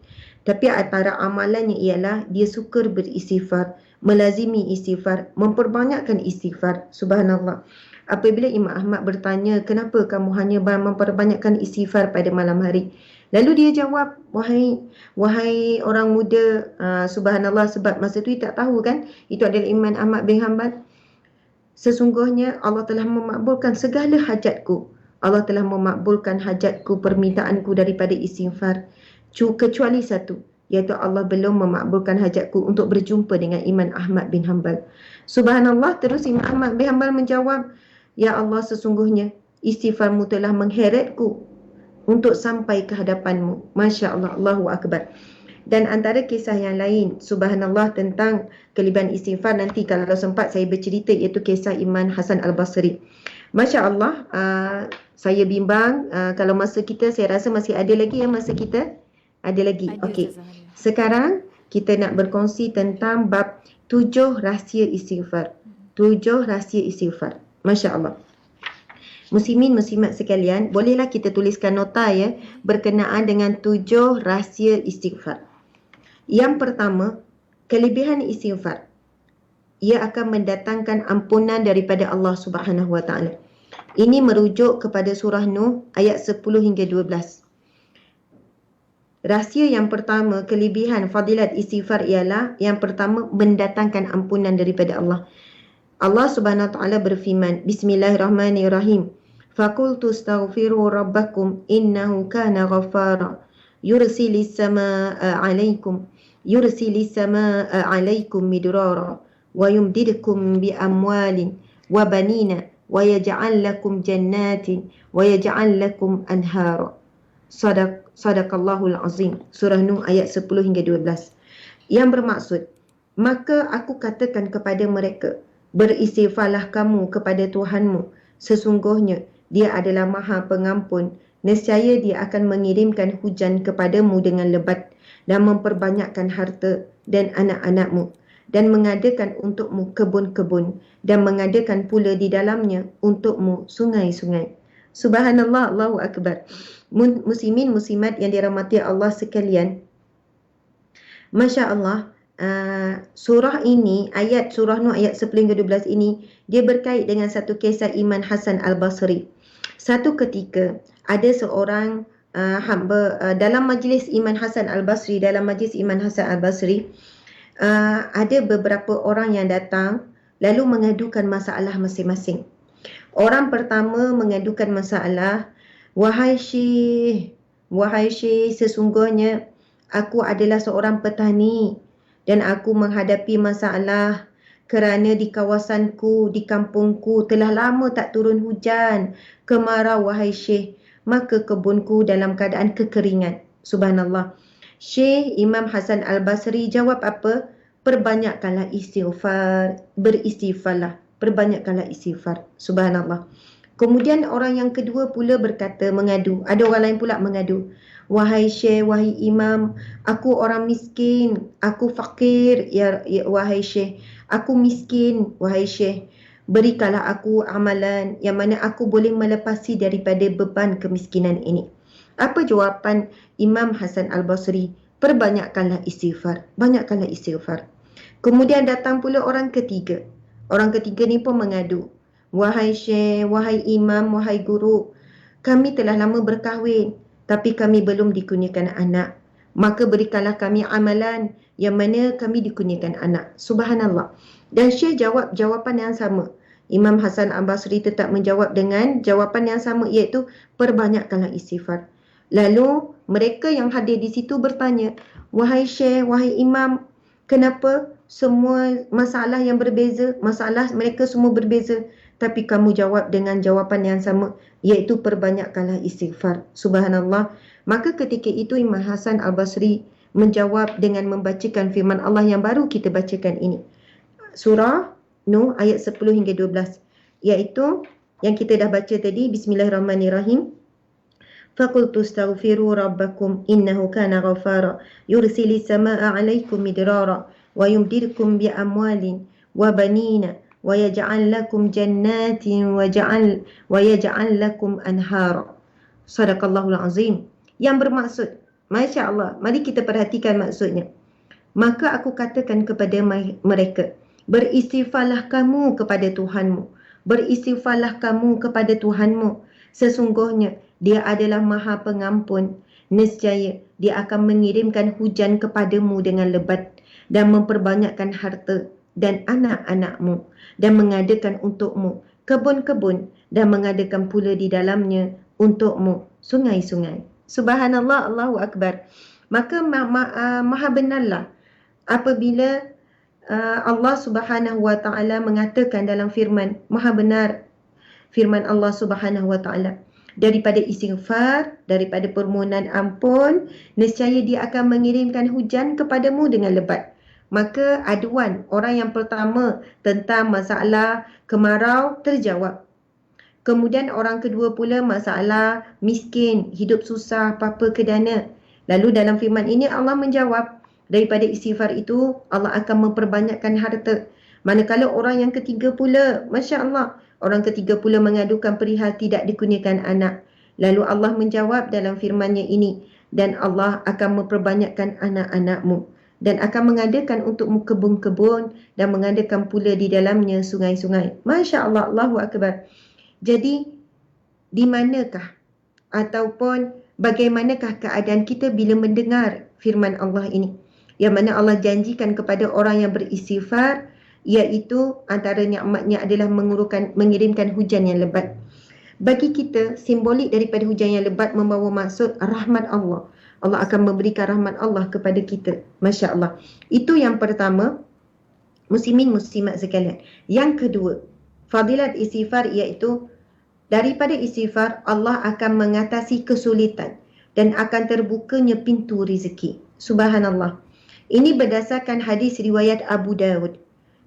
Tapi antara amalannya ialah dia suka beristighfar, melazimi istighfar, memperbanyakkan istighfar. Subhanallah. Apabila Imam Ahmad bertanya, kenapa kamu hanya memperbanyakkan istighfar pada malam hari? Lalu dia jawab, wahai orang muda, subhanallah, sebab masa tu tak tahu kan, itu adalah Imam Ahmad bin Hanbal. Sesungguhnya Allah telah memakbulkan segala hajatku. Allah telah memakbulkan hajatku, permintaanku daripada istighfar. Kecuali satu, iaitu Allah belum memakbulkan hajatku untuk berjumpa dengan Imam Ahmad bin Hanbal. Subhanallah, terus Imam Ahmad bin Hanbal menjawab, ya Allah, sesungguhnya istighfarmu telah mengheretku untuk sampai ke hadapanmu. Masya Allah, Allahu Akbar. Dan antara kisah yang lain, subhanallah, tentang kelebihan istighfar, nanti kalau sempat saya bercerita, iaitu kisah Imam Hasan Al-Basri. Masya Allah, saya bimbang, kalau masa kita, saya rasa masih ada lagi masa kita? Ada lagi. Okey. Sekarang kita nak berkongsi tentang bab 7 rahsia istighfar. 7 rahsia istighfar. Masya Allah. Muslimin, muslimat sekalian, bolehlah kita tuliskan nota ya berkenaan dengan 7 rahsia istighfar. Yang pertama, kelebihan istighfar. Ia akan mendatangkan ampunan daripada Allah Subhanahu Wa Taala. Ini merujuk kepada surah Nuh ayat 10 hingga 12. Rahsia yang pertama, kelebihan fadilat istighfar ialah yang pertama mendatangkan ampunan daripada Allah. Allah Subhanahu wa taala berfirman, Bismillahirrahmanirrahim. Faqultu astaghfiru rabbakum innahu kana ghaffara. Yursilis samaa'a 'alaikum midrara wa yumdidkum bi amwalin wa banina wa yaj'al lakum jannatin wa yaj'al lakum anhara. Sadaqallahul azim. Surah Nuh ayat 10 hingga 12. Yang bermaksud, maka aku katakan kepada mereka, beristighfarlah kamu kepada Tuhanmu, sesungguhnya Dia adalah Maha Pengampun. Nescaya Dia akan mengirimkan hujan kepadamu dengan lebat dan memperbanyakkan harta dan anak-anakmu, dan mengadakan untukmu kebun-kebun, dan mengadakan pula di dalamnya untukmu sungai-sungai. Subhanallah, Allahu Akbar. Muslimin muslimat yang dirahmati Allah sekalian, Masya Allah, surah ini, surah Nuh ayat 10 hingga 12 ini, dia berkait dengan satu kisah Imam Hasan Al-Basri. Satu ketika ada seorang hamba dalam majlis Imam Hasan Al-Basri, ada beberapa orang yang datang lalu mengadukan masalah masing-masing. Orang pertama mengadukan masalah, wahai Syekh, sesungguhnya aku adalah seorang petani dan aku menghadapi masalah kerana di kawasanku, di kampungku telah lama tak turun hujan, kemarau wahai Syekh, maka kebunku dalam keadaan kekeringan. Subhanallah. Syekh Imam Hasan Al-Basri jawab apa? Perbanyakkanlah istighfar, beristighfarlah, perbanyakkanlah istighfar. Subhanallah. Kemudian orang yang kedua pula berkata, mengadu. Ada orang lain pula mengadu. Wahai Syekh, wahai Imam, aku orang miskin, aku fakir, ya wahai Syekh. Aku miskin, wahai Syekh. Berikanlah aku amalan yang mana aku boleh melepasi daripada beban kemiskinan ini. Apa jawapan Imam Hasan Al-Basri? Perbanyakkanlah istighfar, banyakkanlah istighfar. Kemudian datang pula orang ketiga. Orang ketiga ni pun mengadu. Wahai Syekh, wahai Imam, wahai Guru, kami telah lama berkahwin, tapi kami belum dikurniakan anak. Maka berikanlah kami amalan yang mana kami dikurniakan anak. Subhanallah. Dan Syekh jawab jawapan yang sama. Imam Hasan Al-Basri tetap menjawab dengan jawapan yang sama, iaitu perbanyakkanlah istighfar. Lalu mereka yang hadir di situ bertanya, wahai Syekh, wahai Imam, kenapa semua masalah yang berbeza, masalah mereka semua berbeza, tapi kamu jawab dengan jawapan yang sama, iaitu perbanyakkanlah istighfar. Subhanallah. Maka ketika itu Imam Hasan Al-Basri menjawab dengan membacakan firman Allah yang baru kita bacakan ini. Surah Nuh ayat 10 hingga 12, iaitu yang kita dah baca tadi. Bismillahirrahmanirrahim. Faqultu astaghfiru rabbakum innahu kana ghaffara yursilis samaa'a 'alaikum midrara wa yumdidkum bi amwalin wa banina wa yaj'al lakum jannatin wa yaj'al lakum anhara. Sadaqallahul azim. Yang bermaksud, Masya Allah, mari kita perhatikan maksudnya. Maka aku katakan kepada mereka, beristighfarlah kamu kepada Tuhanmu, beristighfarlah kamu kepada Tuhanmu, sesungguhnya Dia adalah Maha Pengampun. Nescaya Dia akan mengirimkan hujan kepadamu dengan lebat dan memperbanyakkan harta dan anak-anakmu, dan mengadakan untukmu kebun-kebun, dan mengadakan pula di dalamnya untukmu sungai-sungai. Subhanallah, Allahu Akbar. Maka maha benarlah apabila Allah Subhanahu wa taala mengatakan dalam firman, maha benar firman Allah Subhanahu wa taala, daripada istighfar, daripada permohonan ampun, nescaya Dia akan mengirimkan hujan kepadamu dengan lebat. Maka aduan orang yang pertama tentang masalah kemarau terjawab. Kemudian orang kedua pula masalah miskin, hidup susah, apa-apa kedana. Lalu dalam firman ini Allah menjawab, daripada istighfar itu Allah akan memperbanyakkan harta. Manakala orang yang ketiga pula, Masya Allah, orang ketiga pula mengadukan perihal tidak dikurniakan anak. Lalu Allah menjawab dalam firman-Nya ini, dan Allah akan memperbanyakkan anak-anakmu, dan akan mengadakan untukmu kebun-kebun, dan mengadakan pula di dalamnya sungai-sungai. Masya Allah, Allahu Akbar. Jadi di manakah ataupun bagaimanakah keadaan kita bila mendengar firman Allah ini, yang mana Allah janjikan kepada orang yang beristighfar, iaitu antara nikmatnya adalah mengirimkan hujan yang lebat. Bagi kita, simbolik daripada hujan yang lebat membawa maksud rahmat Allah. Allah akan memberikan rahmat Allah kepada kita. Masya Allah. Itu yang pertama, muslimin muslimat sekalian. Yang kedua, fadilat istighfar iaitu daripada istighfar Allah akan mengatasi kesulitan dan akan terbukanya pintu rezeki. Subhanallah. Ini berdasarkan hadis riwayat Abu Dawud,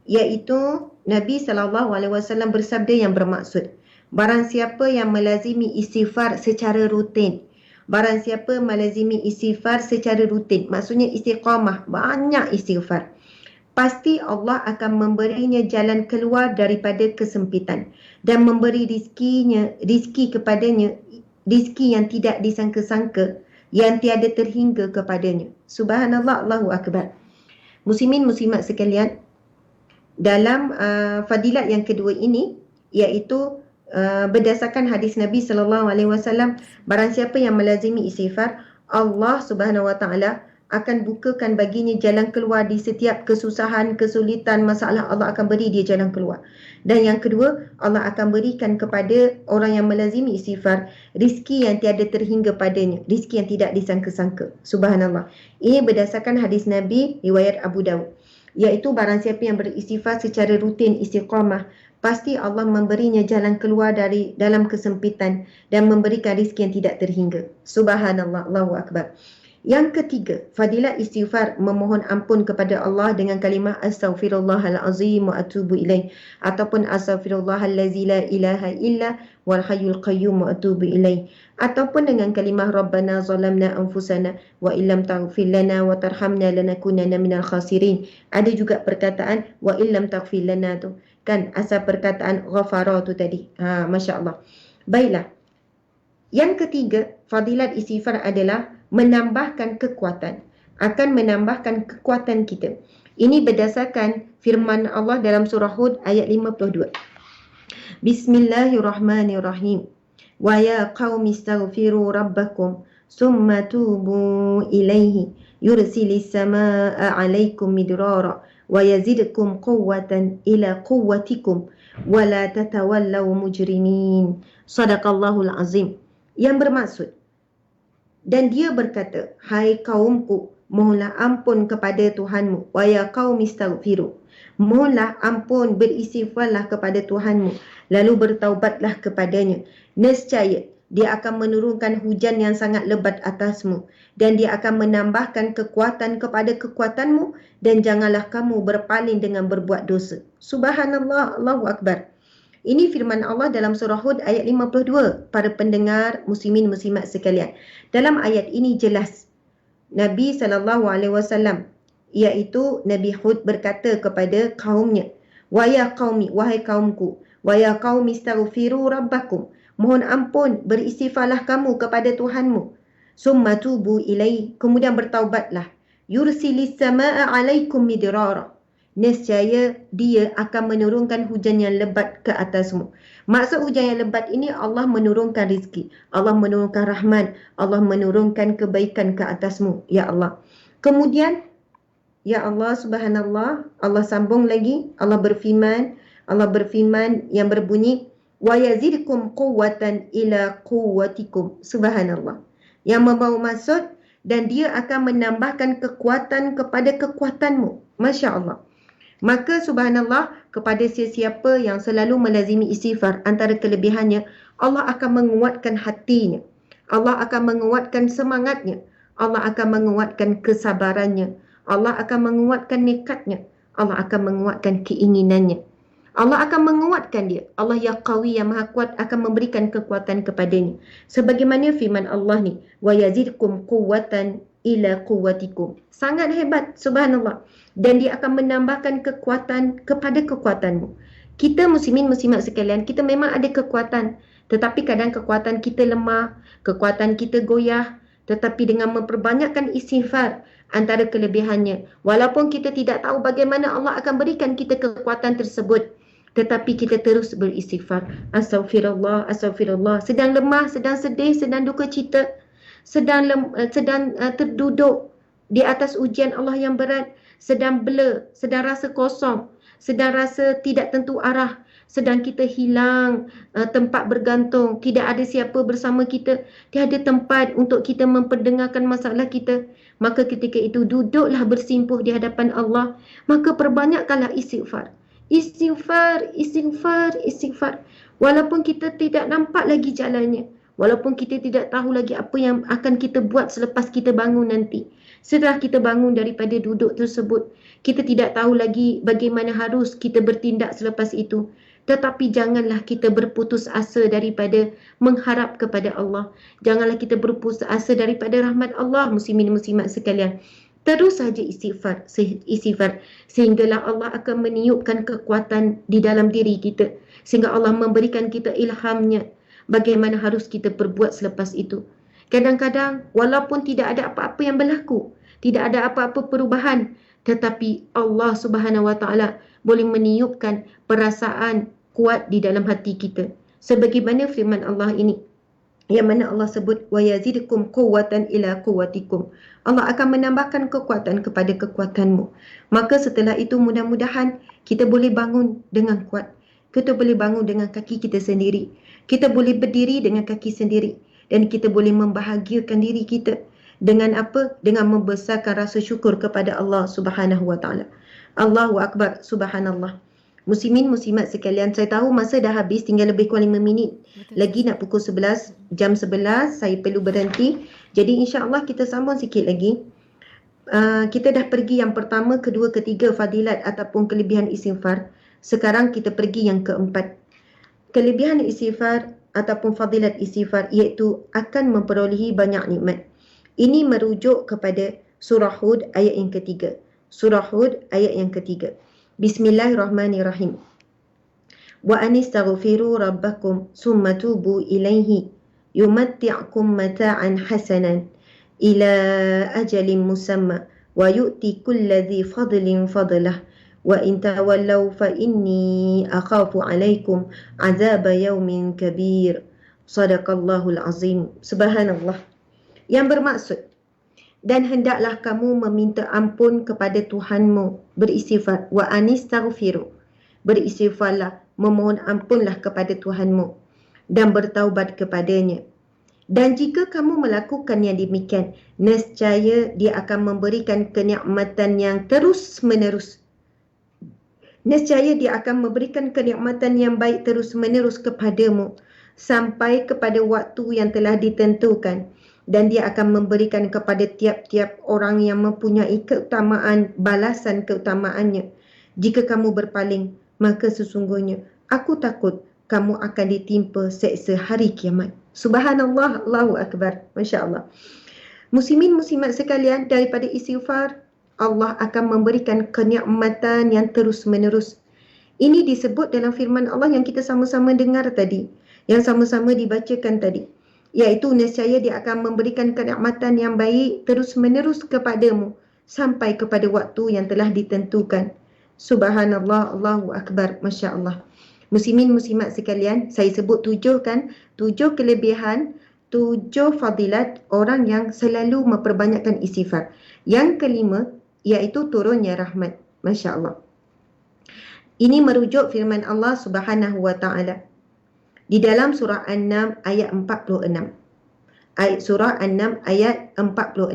iaitu Nabi SAW bersabda yang bermaksud, barang siapa yang melazimi istighfar secara rutin, barang siapa melazimi istighfar secara rutin, maksudnya istiqamah, banyak istighfar, pasti Allah akan memberinya jalan keluar daripada kesempitan dan memberi rizki kepadanya, rizki yang tidak disangka-sangka, yang tiada terhingga kepadanya. Subhanallah, Allahu Akbar. Muslimin muslimat sekalian, dalam fadilat yang kedua ini, iaitu berdasarkan hadis Nabi SAW, barang siapa yang melazimi istighfar, Allah Subhanahu Wa Taala akan bukakan baginya jalan keluar di setiap kesusahan, kesulitan, masalah. Allah akan beri dia jalan keluar. Dan yang kedua, Allah akan berikan kepada orang yang melazimi istighfar rizki yang tiada terhingga padanya, rizki yang tidak disangka-sangka. Subhanallah. Ini berdasarkan hadis Nabi riwayat Abu Dawud, iaitu barang siapa yang beristighfar secara rutin, istiqamah, pasti Allah memberinya jalan keluar dari dalam kesempitan dan memberikan rizki yang tidak terhingga. Subhanallah, Allahu Akbar. Yang ketiga, fadilat istighfar, memohon ampun kepada Allah dengan kalimah astaghfirullahalazim wa atubu ilaih, ataupun astaghfirullahallazi la ilaha illa wal hayyul qayyum wa atubu ilaih, ataupun dengan kalimah rabbana zalamna anfusana wa illam taghfir lana wa tarhamna lanakunanna minal khasirin. Ada juga perkataan wa illam taghfir lana tu, kan asal perkataan ghafara tu tadi. Masya-Allah. Baiklah. Yang ketiga, fadilat istighfar adalah menambahkan kekuatan, akan menambahkan kekuatan kita. Ini berdasarkan firman Allah dalam surah Hud ayat 52. Bismillahirrahmanirrahim. Wa ya qaumi astaghfiru rabbakum summa tubu ilaihi yursilis samaa'a 'alaikum midrara wa yazidkum quwwatan ila quwwatikum wa la tatawallaw mujrimin. Shadaqallahul azim. Yang bermaksud, dan dia berkata, hai kaumku, mohonlah ampun kepada Tuhanmu. Wa ya qaumi astaghfiru. Mohonlah ampun, beristighfarlah kepada Tuhanmu, lalu bertaubatlah kepadanya. Nescaya dia akan menurunkan hujan yang sangat lebat atasmu, dan dia akan menambahkan kekuatan kepada kekuatanmu, dan janganlah kamu berpaling dengan berbuat dosa. Subhanallah, Allahu Akbar. Ini firman Allah dalam surah Hud ayat 52. Para pendengar muslimin muslimat sekalian, dalam ayat ini jelas Nabi SAW, iaitu Nabi Hud, berkata kepada kaumnya, wa ya qaumi, wahai kaumku, wa ya qaumi astaghfiru rabbakum, mohon ampun, beristighfarlah kamu kepada Tuhanmu, summa tubu ilaihi, kemudian bertaubatlah, yursilis samaa'a 'alaikum midrara, nescaya dia akan menurunkan hujan yang lebat ke atasmu. Maksud hujan yang lebat ini, Allah menurunkan rizki, Allah menurunkan rahmat, Allah menurunkan kebaikan ke atasmu, ya Allah. Kemudian, ya Allah, subhanallah, Allah sambung lagi, Allah berfirman yang berbunyi, wa yazidkum quwwatan ila quwwatikum. Subhanallah. Yang membawa maksud, dan dia akan menambahkan kekuatan kepada kekuatanmu. Masya Allah. Maka subhanallah, kepada sesiapa yang selalu melazimi istighfar, antara kelebihannya, Allah akan menguatkan hatinya, Allah akan menguatkan semangatnya, Allah akan menguatkan kesabarannya, Allah akan menguatkan nekatnya, Allah akan menguatkan keinginannya, Allah akan menguatkan dia. Allah yang qawi, yang maha kuat, akan memberikan kekuatan kepadanya. Sebagaimana firman Allah ni, wa yazidkum quwwatan ila quwwatikum. Sangat hebat, subhanallah. Dan dia akan menambahkan kekuatan kepada kekuatanmu. Kita muslimin muslimat sekalian, kita memang ada kekuatan, tetapi kadang kekuatan kita lemah, kekuatan kita goyah. Tetapi dengan memperbanyakkan istighfar, antara kelebihannya, walaupun kita tidak tahu bagaimana Allah akan berikan kita kekuatan tersebut, tetapi kita terus beristighfar. Astaghfirullah, astaghfirullah. Sedang lemah, sedang sedih, sedang duka cita, sedang terduduk di atas ujian Allah yang berat, sedang blur, sedang rasa kosong, sedang rasa tidak tentu arah, sedang kita hilang tempat bergantung, tidak ada siapa bersama kita, tiada tempat untuk kita memperdengarkan masalah kita. Maka ketika itu duduklah bersimpuh di hadapan Allah, maka perbanyakkanlah istighfar. Istighfar, istighfar, istighfar. Walaupun kita tidak nampak lagi jalannya, walaupun kita tidak tahu lagi apa yang akan kita buat selepas kita bangun nanti. Setelah kita bangun daripada duduk tersebut, kita tidak tahu lagi bagaimana harus kita bertindak selepas itu. Tetapi janganlah kita berputus asa daripada mengharap kepada Allah. Janganlah kita berputus asa daripada rahmat Allah, muslimin muslimat sekalian. Terus saja istighfar, istighfar, sehinggalah Allah akan meniupkan kekuatan di dalam diri kita, sehingga Allah memberikan kita ilhamnya bagaimana harus kita perbuat selepas itu. Kadang-kadang walaupun tidak ada apa-apa yang berlaku, tidak ada apa-apa perubahan, tetapi Allah Subhanahu Wa Taala boleh meniupkan perasaan kuat di dalam hati kita. Sebagaimana firman Allah ini, yang mana Allah sebut wa yazidukum quwwatan ila quwwatikum. Allah akan menambahkan kekuatan kepada kekuatanmu. Maka setelah itu mudah-mudahan kita boleh bangun dengan kuat. Kita boleh bangun dengan kaki kita sendiri. Kita boleh berdiri dengan kaki sendiri. Dan kita boleh membahagiakan diri kita. Dengan apa? Dengan membesarkan rasa syukur kepada Allah Subhanahu Wa Taala. Allahu Akbar, subhanallah. Muslimin muslimat sekalian, saya tahu masa dah habis, tinggal lebih kurang 5 minit. Lagi nak pukul 11, jam 11 saya perlu berhenti. Jadi insya-Allah kita sambung sikit lagi. Kita dah pergi yang pertama, kedua, ketiga fadilat ataupun kelebihan istighfar. Sekarang kita pergi yang keempat. Kelebihan istighfar ataupun fadilat istighfar iaitu akan memperolehi banyak nikmat. Ini merujuk kepada surah Hud ayat yang ketiga. Surah Hud ayat yang ketiga. Bismillahirrahmanirrahim. Wa anistaghfiru rabbakum summa tubu ilaihi yumatti'kum mata'an hasanan ila ajalin musamma wa yu'ti kulli dhi fadlin fadlah wa in tawallaw fa inni akhafu 'alaikum 'adzaba yaumin kabir. Shadaqallahul azim. Subhanallah. Yang bermaksud, dan hendaklah kamu meminta ampun kepada Tuhanmu, beristighfar. Wa anistaghfiru, beristighfarlah, memohon ampunlah kepada Tuhanmu dan bertaubat kepadanya. Dan jika kamu melakukan yang demikian, nescaya Dia akan memberikan kenikmatan yang terus menerus. Nescaya Dia akan memberikan kenikmatan yang baik terus menerus kepadamu sampai kepada waktu yang telah ditentukan. Dan Dia akan memberikan kepada tiap-tiap orang yang mempunyai keutamaan, balasan keutamaannya. Jika kamu berpaling, maka sesungguhnya aku takut kamu akan ditimpa seksa hari kiamat. Subhanallah, Allahu Akbar. Masya Allah. Muslimin muslimat sekalian, daripada istighfar, Allah akan memberikan kenikmatan yang terus menerus. Ini disebut dalam firman Allah yang kita sama-sama dengar tadi, yang sama-sama dibacakan tadi. Iaitu nescaya Dia akan memberikan kenikmatan yang baik terus menerus kepadamu sampai kepada waktu yang telah ditentukan. Subhanallah, Allahu Akbar, Masya Allah. Muslimin muslimat sekalian, saya sebut 7 kan, 7 kelebihan, 7 fadilat orang yang selalu memperbanyakkan istighfar. Yang kelima iaitu turunnya rahmat. Masya Allah. Ini merujuk firman Allah Subhanahu Wa Taala di dalam surah An-Nam ayat 46. Surah An-Nam ayat 46.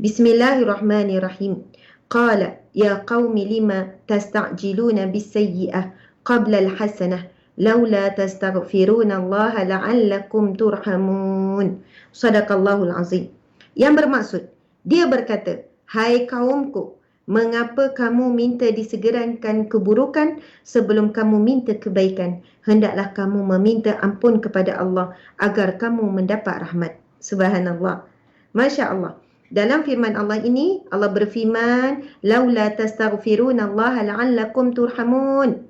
Bismillahirrahmanirrahim. Qala ya qaumi lima tasta'jiluna bis-sayyi'ah qabla al-hasanah laula tastaghfiruna Allah la'allakum turhamun. Shadaqallahul azim. Yang bermaksud, dia berkata, hai kaumku, mengapa kamu minta disegerakan keburukan sebelum kamu minta kebaikan? Hendaklah kamu meminta ampun kepada Allah agar kamu mendapat rahmat. Subhanallah. Masya Allah. Dalam firman Allah ini, Allah berfirman, laula tastaghfiruna Allah la'allakum turhamun.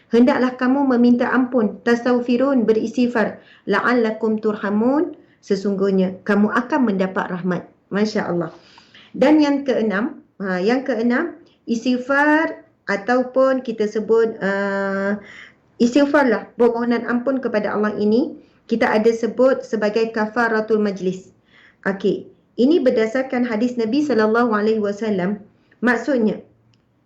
Hendaklah kamu meminta ampun, tastaghfirun, beristighfar, la'allakum turhamun, sesungguhnya kamu akan mendapat rahmat. Masya Allah. Dan yang keenam, istighfar ataupun kita sebut istighfar lah, permohonan ampun kepada Allah ini, kita ada sebut sebagai kafaratul majlis. Okey, ini berdasarkan hadis Nabi SAW. Maksudnya,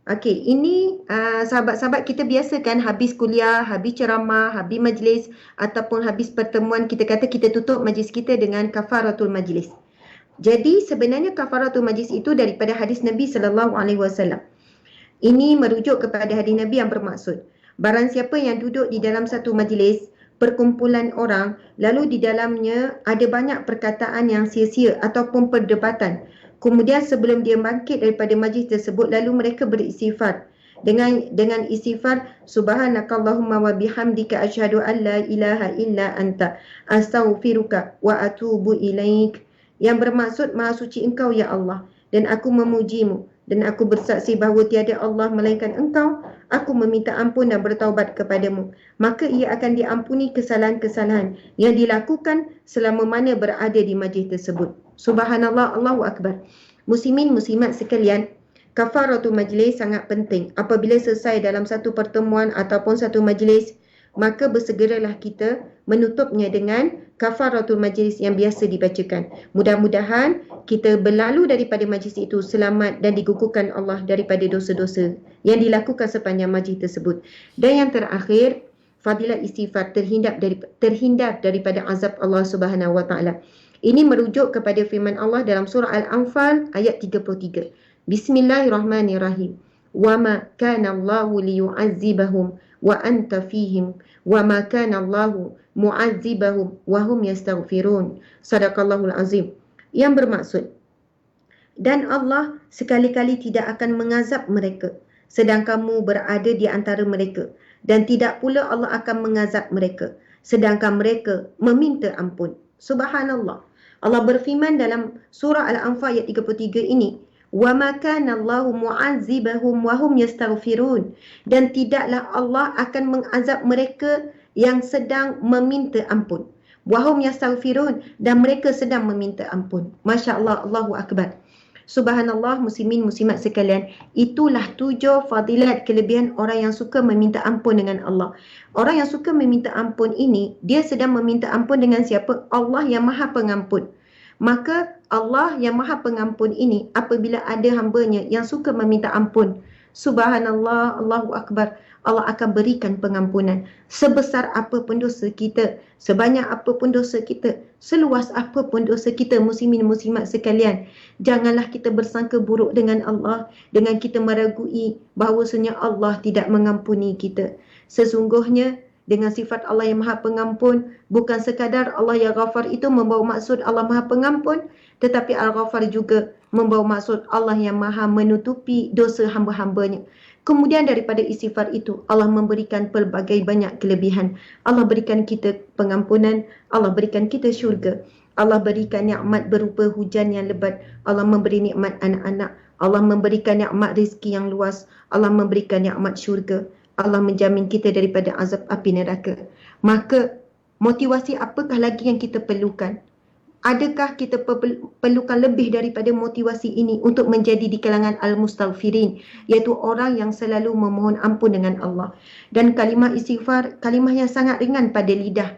okey, ini sahabat-sahabat kita biasa kan habis kuliah, habis ceramah, habis majlis ataupun habis pertemuan, kita kata kita tutup majlis kita dengan kafaratul majlis. Jadi sebenarnya kafaratul majlis itu daripada hadis Nabi SAW. Ini merujuk kepada hadis Nabi yang bermaksud, barang siapa yang duduk di dalam satu majlis, perkumpulan orang, lalu di dalamnya ada banyak perkataan yang sia-sia ataupun perdebatan. Kemudian sebelum dia bangkit daripada majlis tersebut, lalu mereka beristighfar. Dengan istighfar, subhanakallahumma wa bihamdika asyhadu an la ilaha illa anta astaghfiruka wa atubu ilaik. Yang bermaksud, maha suci engkau ya Allah, dan aku memujimu, dan aku bersaksi bahawa tiada Allah melainkan engkau. Aku meminta ampun dan bertaubat kepadamu. Maka ia akan diampuni kesalahan-kesalahan yang dilakukan selama mana berada di majlis tersebut. Subhanallah, Allahu Akbar. Muslimin, muslimat sekalian, kafaratul majlis sangat penting. Apabila selesai dalam satu pertemuan ataupun satu majlis, maka bersegeralah kita menutupnya dengan kafaratul majlis yang biasa dibacakan. Mudah-mudahan kita berlalu daripada majlis itu selamat dan digugurkan Allah daripada dosa-dosa yang dilakukan sepanjang majlis tersebut. Dan yang terakhir, fadilah istighfar, terhindar daripada azab Allah Subhanahu wa taala. Ini merujuk kepada firman Allah dalam surah Al-Anfal ayat 33. Bismillahirrahmanirrahim. Wa ma kana Allahu liyu'azzibahum wa anta fihim wa ma kana Allahu mu'azzibahum wa hum yastaghfirun. Sadaqallahul azim. Yang bermaksud, dan Allah sekali-kali tidak akan mengazab mereka sedang kamu berada di antara mereka, dan tidak pula Allah akan mengazab mereka sedangkan mereka meminta ampun. Subhanallah. Allah berfirman dalam surah Al-Anfal ayat 33 ini, wa ma kana Allahu mu'azzibahum wa hum yastaghfirun, dan tidaklah Allah akan mengazab mereka yang sedang meminta ampun. Wa hum yastaghfirun, dan mereka sedang meminta ampun. Masya-Allah, Allahu Akbar. Subhanallah, muslimin muslimat sekalian, itulah 7 fadilat kelebihan orang yang suka meminta ampun dengan Allah. Orang yang suka meminta ampun ini, dia sedang meminta ampun dengan siapa? Allah yang Maha Pengampun. Maka Allah yang Maha Pengampun ini, apabila ada hamba-Nya yang suka meminta ampun, subhanallah, Allahu Akbar, Allah akan berikan pengampunan sebesar apapun dosa kita, sebanyak apapun dosa kita, seluas apapun dosa kita. Muslimin muslimat sekalian, janganlah kita bersangka buruk dengan Allah dengan kita meragui bahawasanya Allah tidak mengampuni kita. Sesungguhnya dengan sifat Allah yang Maha Pengampun, bukan sekadar Allah yang Ghafar itu membawa maksud Allah Maha Pengampun, tetapi Al-Ghafar juga membawa maksud Allah yang Maha menutupi dosa hamba-hambanya. Kemudian daripada istighfar itu, Allah memberikan pelbagai banyak kelebihan. Allah berikan kita pengampunan, Allah berikan kita syurga, Allah berikan nikmat berupa hujan yang lebat, Allah memberi nikmat anak-anak, Allah memberikan nikmat rezeki yang luas, Allah memberikan nikmat syurga, Allah menjamin kita daripada azab api neraka. Maka motivasi apakah lagi yang kita perlukan? Adakah kita perlukan lebih daripada motivasi ini untuk menjadi di kalangan al-mustaghfirin, iaitu orang yang selalu memohon ampun dengan Allah. Dan kalimah istighfar, kalimah yang sangat ringan pada lidah.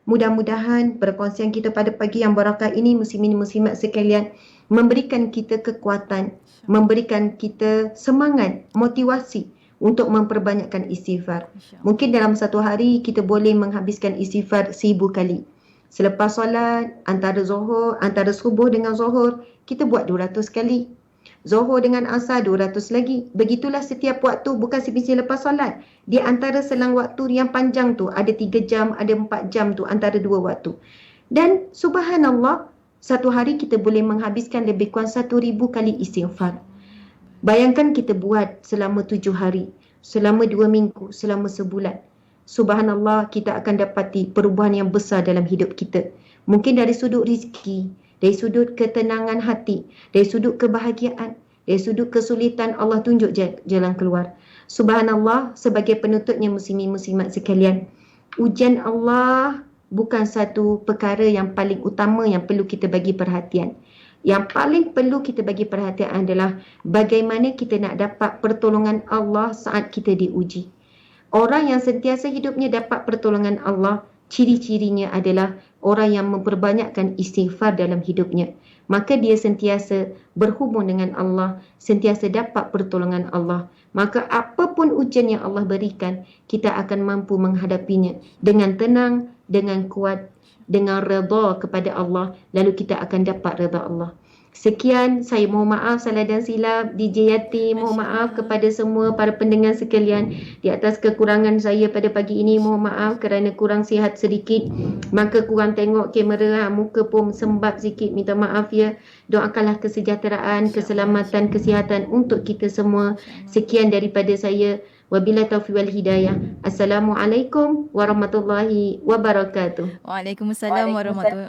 Mudah-mudahan perkongsian kita pada pagi yang barakah ini, muslimin muslimat sekalian, memberikan kita kekuatan, memberikan kita semangat, motivasi untuk memperbanyakkan istighfar. Mungkin dalam satu hari kita boleh menghabiskan istighfar 1000 kali. Selepas solat, antara subuh dengan zuhur, kita buat 200 kali. Zuhur dengan asar, 200 lagi. Begitulah setiap waktu, bukan semesti lepas solat. Di antara selang waktu yang panjang tu, ada 3 jam, ada 4 jam tu, antara 2 waktu. Dan subhanallah, satu hari kita boleh menghabiskan lebih kurang 1000 kali istighfar. Bayangkan kita buat selama 7 hari, selama 2 minggu, selama sebulan. Subhanallah, kita akan dapati perubahan yang besar dalam hidup kita. Mungkin dari sudut rezeki, dari sudut ketenangan hati, dari sudut kebahagiaan, dari sudut kesulitan, Allah tunjuk jalan keluar. Subhanallah, sebagai penutupnya muslimin muslimat sekalian, ujian Allah bukan satu perkara yang paling utama yang perlu kita bagi perhatian. Yang paling perlu kita bagi perhatian adalah bagaimana kita nak dapat pertolongan Allah saat kita diuji. Orang yang sentiasa hidupnya dapat pertolongan Allah, ciri-cirinya adalah orang yang memperbanyakkan istighfar dalam hidupnya. Maka dia sentiasa berhubung dengan Allah, sentiasa dapat pertolongan Allah. Maka apapun ujian yang Allah berikan, kita akan mampu menghadapinya dengan tenang, dengan kuat, dengan redha kepada Allah, lalu kita akan dapat redha Allah. Sekian, saya mohon maaf salah dan silap. DJ Yati, mohon maaf kepada semua para pendengar sekalian di atas kekurangan saya pada pagi ini. Mohon maaf kerana kurang sihat sedikit. Maka kurang tengok kamera, muka pun sembab sikit. Minta maaf ya. Doakanlah kesejahteraan, keselamatan, kesihatan untuk kita semua. Sekian daripada saya. Wabillahi taufiq wal hidayah. Assalamualaikum warahmatullahi wabarakatuh. Waalaikumsalam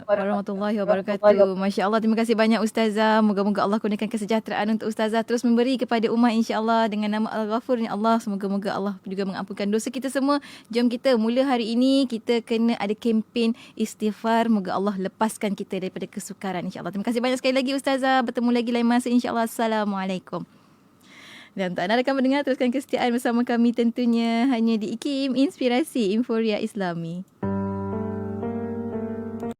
warahmatullahi wabarakatuh. Masya Allah, terima kasih banyak Ustazah. Moga-moga Allah kurniakan kesejahteraan untuk Ustazah, terus memberi kepada umat insya-Allah dengan nama Al-Ghafur ya Allah. Semoga-moga Allah juga mengampunkan dosa kita semua. Jom kita mula hari ini kita kena ada kempen istighfar. Moga Allah lepaskan kita daripada kesukaran insya-Allah. Terima kasih banyak sekali lagi Ustazah. Bertemu lagi lain masa insya-Allah. Assalamualaikum. Dan untuk anda rakan pendengar, teruskan kesetiaan bersama kami tentunya hanya di IKIM Inspirasi Inforia Islami.